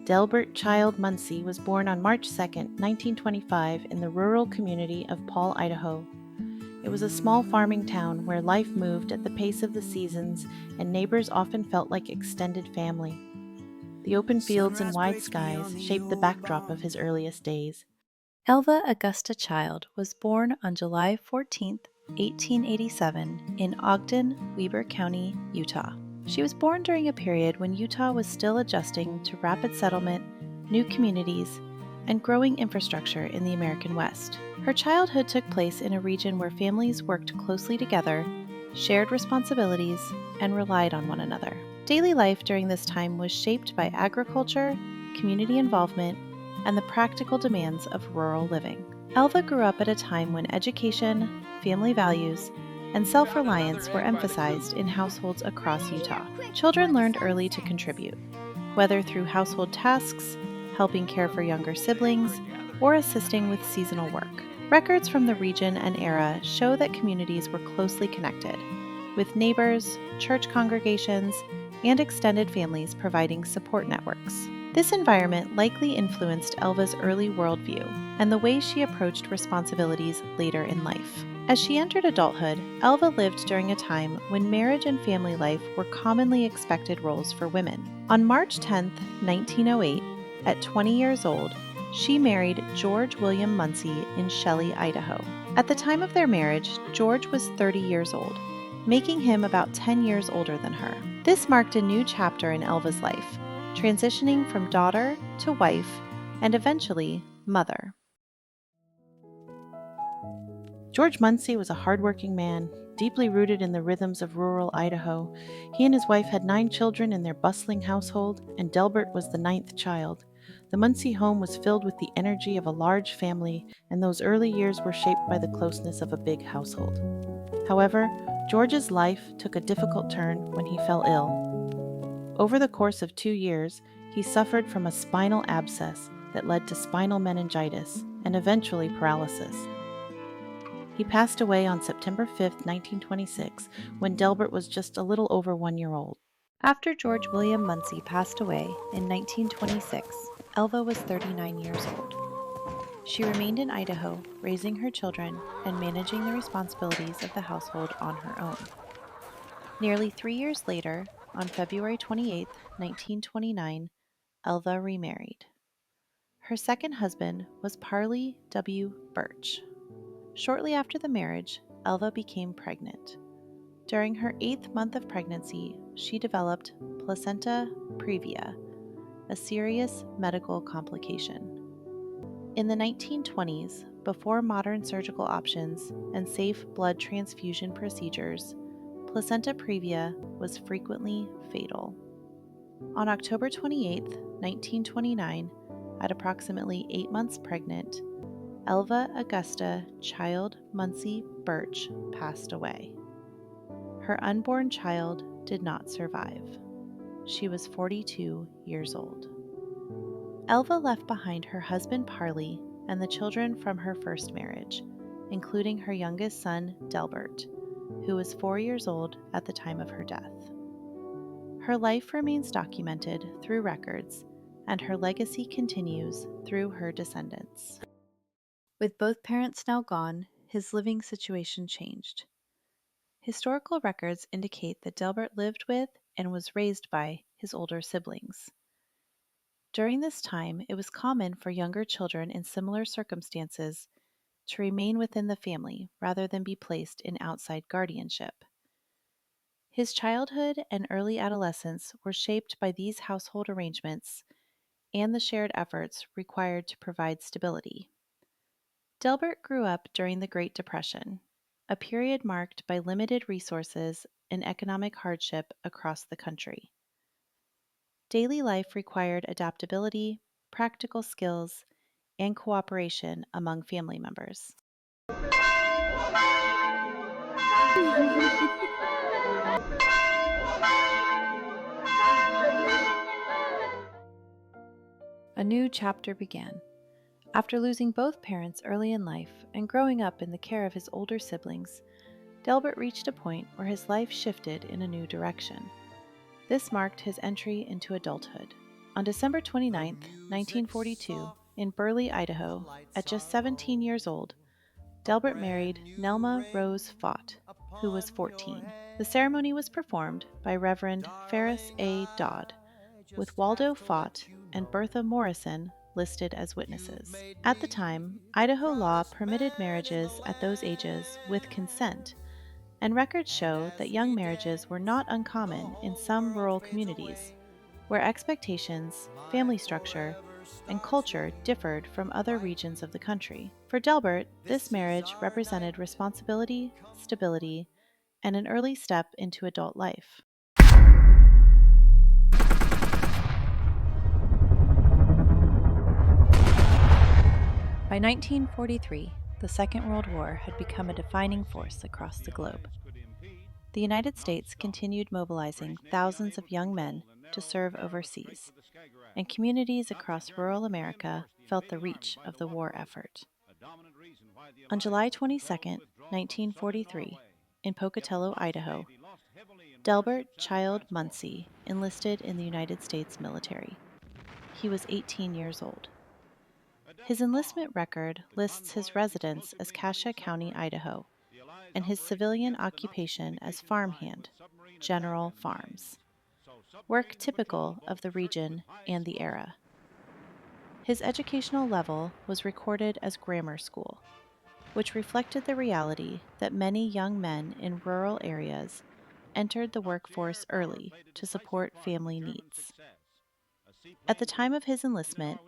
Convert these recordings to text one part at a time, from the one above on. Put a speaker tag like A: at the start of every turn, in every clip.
A: Delbert Child Munsee was born on March 2, 1925, in the rural community of Paul, Idaho. It was a small farming town where life moved at the pace of the seasons and neighbors often felt like extended family. The open fields and wide skies shaped the backdrop of his earliest days.
B: Elva Augusta Child was born on July 14, 1887, in Ogden, Weber County, Utah. She was born during a period when Utah was still adjusting to rapid settlement, new communities, and growing infrastructure in the American West. Her childhood took place in a region where families worked closely together, shared responsibilities, and relied on one another. Daily life during this time was shaped by agriculture, community involvement, and the practical demands of rural living. Elva grew up at a time when education, family values, and self-reliance were emphasized in households across Utah. Children learned early to contribute, whether through household tasks, helping care for younger siblings, or assisting with seasonal work. Records from the region and era show that communities were closely connected, with neighbors, church congregations, and extended families providing support networks. This environment likely influenced Elva's early worldview and the way she approached responsibilities later in life. As she entered adulthood, Elva lived during a time when marriage and family life were commonly expected roles for women. On March 10, 1908, at 20 years old, she married George William Munsee in Shelley, Idaho. At the time of their marriage, George was 30 years old, making him about 10 years older than her. This marked a new chapter in Elva's life, transitioning from daughter to wife and eventually mother.
A: George Munsee was a hardworking man, deeply rooted in the rhythms of rural Idaho. He and his wife had 9 children in their bustling household, and Delbert was the 9th child. The Munsee home was filled with the energy of a large family, and those early years were shaped by the closeness of a big household. However, George's life took a difficult turn when he fell ill. Over the course of 2 years, he suffered from a spinal abscess that led to spinal meningitis and eventually paralysis. He passed away on September 5, 1926, when Delbert was just a little over 1 year old.
B: After George William Munsee passed away in 1926, Elva was 39 years old. She remained in Idaho, raising her children and managing the responsibilities of the household on her own. Nearly 3 years later, on February 28, 1929, Elva remarried. Her second husband was Parley W. Birch. Shortly after the marriage, Elva became pregnant. During her 8th month of pregnancy, she developed placenta previa, a serious medical complication. In the 1920s, before modern surgical options and safe blood transfusion procedures, placenta previa was frequently fatal. On October 28, 1929, at approximately 8 months pregnant, Elva Augusta Child Munsee Birch passed away. Her unborn child did not survive. She was 42 years old. Elva left behind her husband Parley and the children from her first marriage, including her youngest son Delbert, who was 4 years old at the time of her death. Her life remains documented through records, and her legacy continues through her descendants. With both parents now gone, his living situation changed. Historical records indicate that Delbert lived with and was raised by his older siblings. During this time, it was common for younger children in similar circumstances to remain within the family rather than be placed in outside guardianship. His childhood and early adolescence were shaped by these household arrangements and the shared efforts required to provide stability. Delbert grew up during the Great Depression, a period marked by limited resources and economic hardship across the country. Daily life required adaptability, practical skills, and cooperation among family members. A new chapter began. After losing both parents early in life and growing up in the care of his older siblings, Delbert reached a point where his life shifted in a new direction. This marked his entry into adulthood.
A: On December 29, 1942, in Burley, Idaho, at just 17 years old, Delbert married Nelma Rose Fott, who was 14. The ceremony was performed by Reverend Ferris A. Dodd, with Waldo Fott and Bertha Morrison listed as witnesses. At the time, Idaho law permitted marriages at those ages with consent, and records show that young marriages were not uncommon in some rural communities, where expectations, family structure, and culture differed from other regions of the country. For Delbert, this marriage represented responsibility, stability, and an early step into adult life. By 1943, the Second World War had become a defining force across the globe. The United States continued mobilizing thousands of young men to serve overseas, and communities across rural America felt the reach of the war effort. On July 22, 1943, in Pocatello, Idaho, Delbert Child Munsee enlisted in the United States military. He was 18 years old. His enlistment record lists his residence as Cassia County, Idaho, and his civilian occupation as farmhand, General Farms, work typical of the region and the era. His educational level was recorded as grammar school, which reflected the reality that many young men in rural areas entered the workforce early to support family needs. At the time of his enlistment,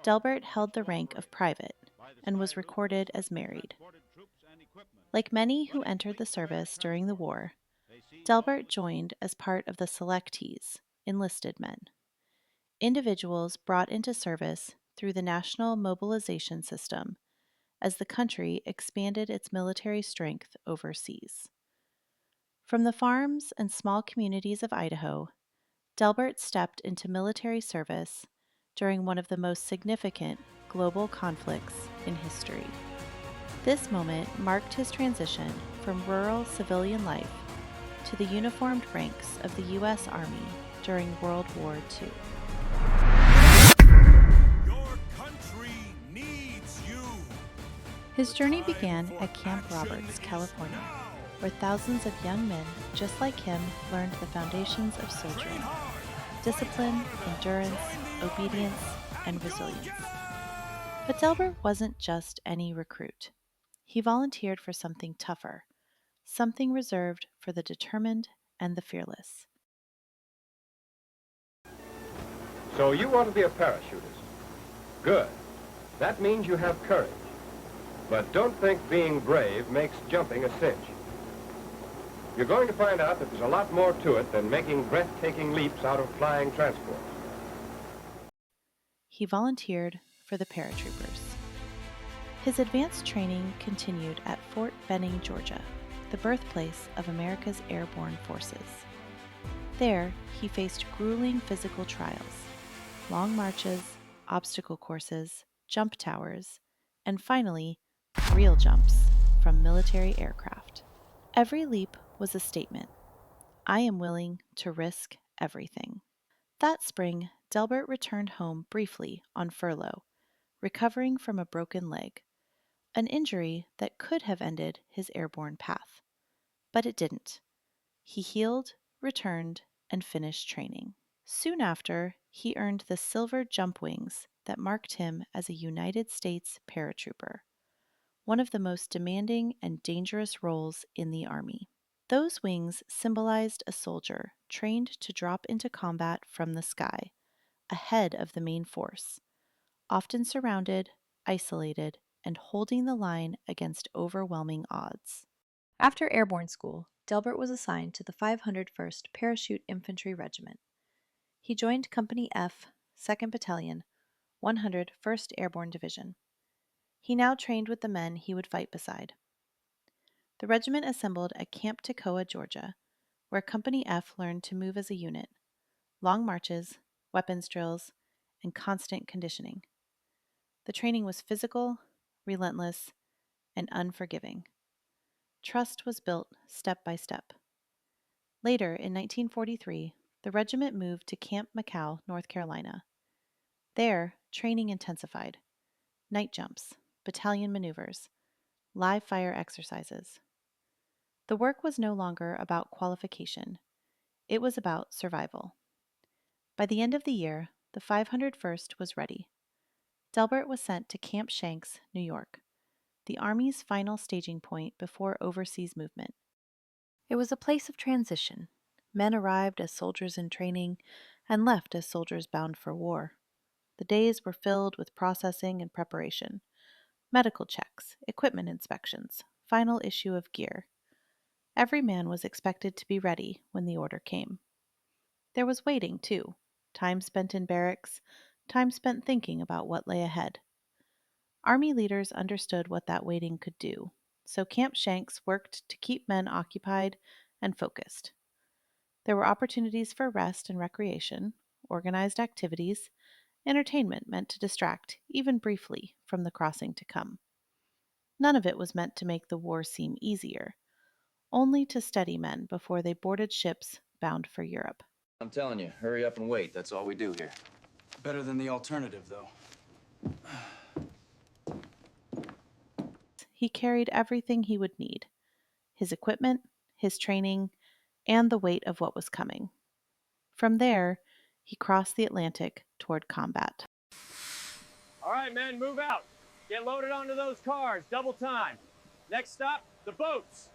A: Delbert held the rank of private and was recorded as married. Like many who entered the service during the war, Delbert joined as part of the selectees, enlisted men, individuals brought into service through the National Mobilization System as the country expanded its military strength overseas. From the farms and small communities of Idaho, Delbert stepped into military service during one of the most significant global conflicts in history. This moment marked his transition from rural civilian life to the uniformed ranks of the U.S. Army during World War II.
C: Your country needs you.
A: His journey began at Camp Roberts, California, where thousands of young men just like him learned the foundations of soldiering: discipline, endurance, obedience, and resilience. But Delbert wasn't just any recruit. He volunteered for something tougher, something reserved for the determined and the fearless.
D: So you want to be a parachutist? Good. That means you have courage. But don't think being brave makes jumping a cinch. You're going to find out that there's a lot more to it than making breathtaking leaps out of flying transport.
A: He volunteered for the Paratroopers. His advanced training continued at Fort Benning, Georgia, the birthplace of America's airborne forces. There, he faced grueling physical trials: long marches, obstacle courses, jump towers, and finally, real jumps from military aircraft. Every leap was a statement. I am willing to risk everything. That spring, Delbert returned home briefly on furlough, recovering from a broken leg, an injury that could have ended his airborne path. But it didn't. He healed, returned, and finished training. Soon after, he earned the silver jump wings that marked him as a United States paratrooper, one of the most demanding and dangerous roles in the Army. Those wings symbolized a soldier trained to drop into combat from the sky, ahead of the main force, often surrounded, isolated, and holding the line against overwhelming odds. After airborne school, Delbert was assigned to the 501st Parachute Infantry Regiment. He joined Company F, 2nd Battalion, 101st Airborne Division. He now trained with the men he would fight beside. The regiment assembled at Camp Toccoa, Georgia, where Company F learned to move as a unit: long marches, weapons drills, and constant conditioning. The training was physical, relentless, and unforgiving. Trust was built step by step. Later, in 1943, the regiment moved to Camp McCall, North Carolina. There, training intensified. Night jumps, battalion maneuvers, live fire exercises. The work was no longer about qualification. It was about survival. By the end of the year, the 501st was ready. Delbert was sent to Camp Shanks, New York, the Army's final staging point before overseas movement. It was a place of transition. Men arrived as soldiers in training and left as soldiers bound for war. The days were filled with processing and preparation, medical checks, equipment inspections, final issue of gear. Every man was expected to be ready when the order came. There was waiting, too, time spent in barracks, time spent thinking about what lay ahead. Army leaders understood what that waiting could do, so Camp Shanks worked to keep men occupied and focused. There were opportunities for rest and recreation, organized activities, entertainment meant to distract, even briefly, from the crossing to come. None of it was meant to make the war seem easier, only to steady men before they boarded ships bound for Europe.
E: I'm telling you, hurry up and wait. That's all we do here.
F: Better than the alternative, though.
A: He carried everything he would need: his equipment, his training, and the weight of what was coming. From there, he crossed the Atlantic toward combat.
G: All right, men, move out. Get loaded onto those cars, double time. Next stop, the boats.